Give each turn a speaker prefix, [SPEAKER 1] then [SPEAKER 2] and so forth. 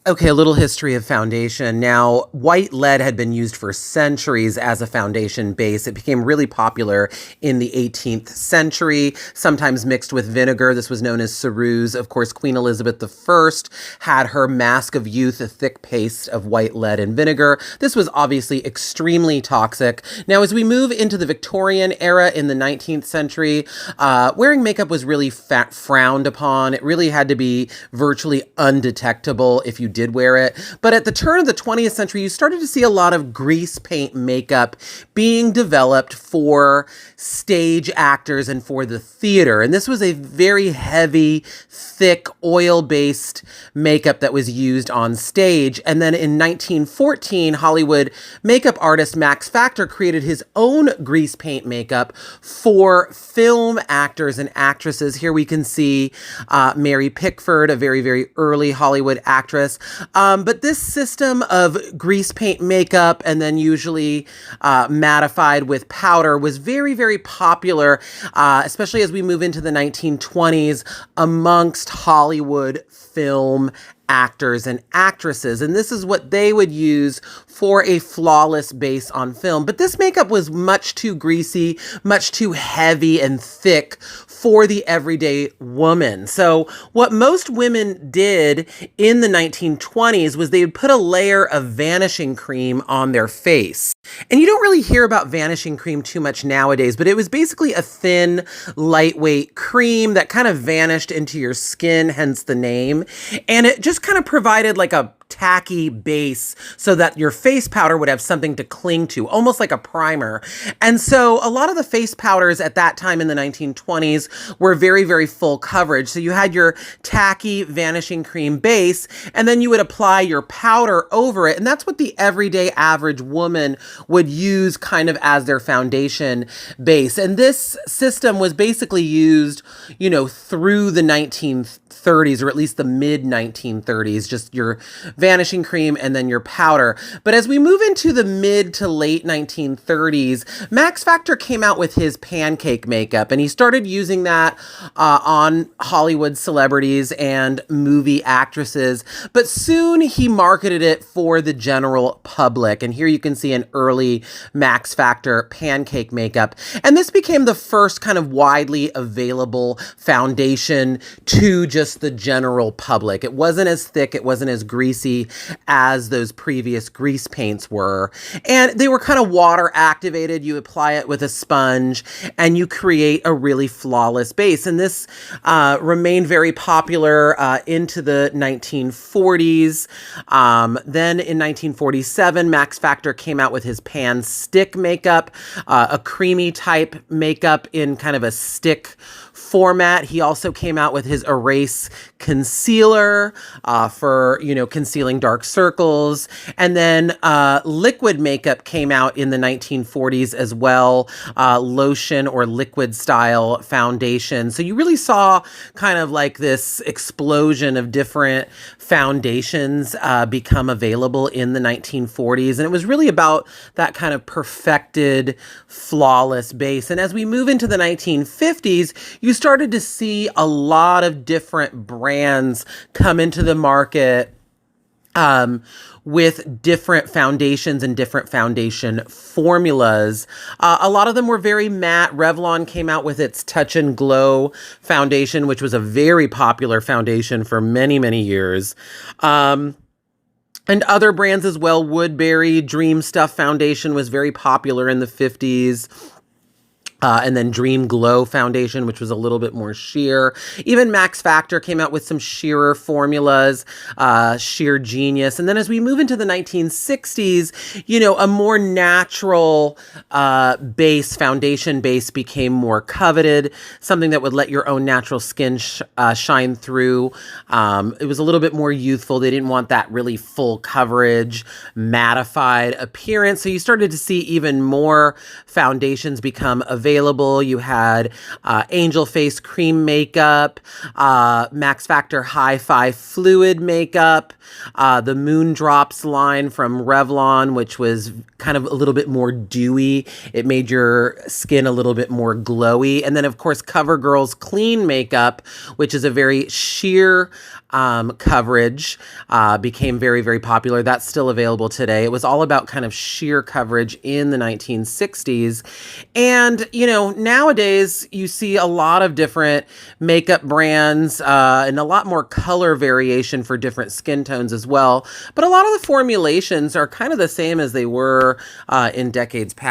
[SPEAKER 1] Okay, a little history of foundation. Now, white lead had been used for centuries as a foundation base. It became really popular in the 18th century, sometimes mixed with vinegar. This was known as ceruse. Of course, Queen Elizabeth I had her Mask of Youth, a thick paste of white lead and vinegar. This was obviously extremely toxic. Now, as we move into the Victorian era in the 19th century, wearing makeup was really frowned upon. It really had to be virtually undetectable if you did wear it. But at the turn of the 20th century, you started to see a lot of grease paint makeup being developed for stage actors and for the theater. And this was a very heavy, thick, oil-based makeup that was used on stage. And then in 1914, Hollywood makeup artist Max Factor created his own grease paint makeup for film actors and actresses. Here we can see Mary Pickford, a very, very early Hollywood actress. But this system of grease paint makeup and then usually mattified with powder was very, very popular, especially as we move into the 1920s amongst Hollywood film actors and actresses. And this is what they would use for a flawless base on film. But this makeup was much too greasy, much too heavy and thick for the everyday woman. So what most women did in the 1920s was they would put a layer of vanishing cream on their face. And you don't really hear about vanishing cream too much nowadays, but it was basically a thin, lightweight cream that kind of vanished into your skin, hence the name. And it just kind of provided like a tacky base so that your face powder would have something to cling to, almost like a primer. And so a lot of the face powders at that time in the 1920s were very, very full coverage. So you had your tacky vanishing cream base, and then you would apply your powder over it. And that's what the everyday average woman would use kind of as their foundation base. And this system was basically used, you know, through the 1930s, or at least the mid 1930s, just your vanishing cream and then your powder. But as we move into the mid to late 1930s, Max Factor came out with his Pancake Makeup, and he started using that on Hollywood celebrities and movie actresses. But soon he marketed it for the general public. And here you can see an early Max Factor Pancake Makeup. And this became the first kind of widely available foundation to just the general public. It wasn't as thick, it wasn't as greasy as those previous grease paints were. And they were kind of water activated. You apply it with a sponge and you create a really flawless base. And this remained very popular into the 1940s. Then in 1947, Max Factor came out with his Pan Stick makeup, a creamy type makeup in kind of a stick format. He also came out with his Erase concealer for, you know, concealing dark circles. And then liquid makeup came out in the 1940s as well, lotion or liquid style foundation. So you really saw kind of like this explosion of different foundations become available in the 1940s. And it was really about that kind of perfected, flawless base. And as we move into the 1950s, you started to see a lot of different brands come into the market with different foundations and different foundation formulas. A lot of them were very matte. Revlon came out with its Touch and Glow foundation, which was a very popular foundation for many, many years. And other brands as well. Woodbury Dream Stuff foundation was very popular in the 50s. And then Dream Glow foundation, which was a little bit more sheer. Even Max Factor came out with some sheerer formulas, Sheer Genius. And then as we move into the 1960s, you know, a more natural foundation base became more coveted, something that would let your own natural skin shine through. It was a little bit more youthful. They didn't want that really full coverage, mattified appearance. So you started to see even more foundations become available. You had Angel Face Cream Makeup, Max Factor Hi-Fi Fluid Makeup, the Moon Drops line from Revlon, which was kind of a little bit more dewy. It made your skin a little bit more glowy. And then, of course, CoverGirl's Clean Makeup, which is a very sheer coverage became very, very popular. That's still available today. It was all about kind of sheer coverage in the 1960s. And, you know, nowadays you see a lot of different makeup brands and a lot more color variation for different skin tones as well. But a lot of the formulations are kind of the same as they were in decades past.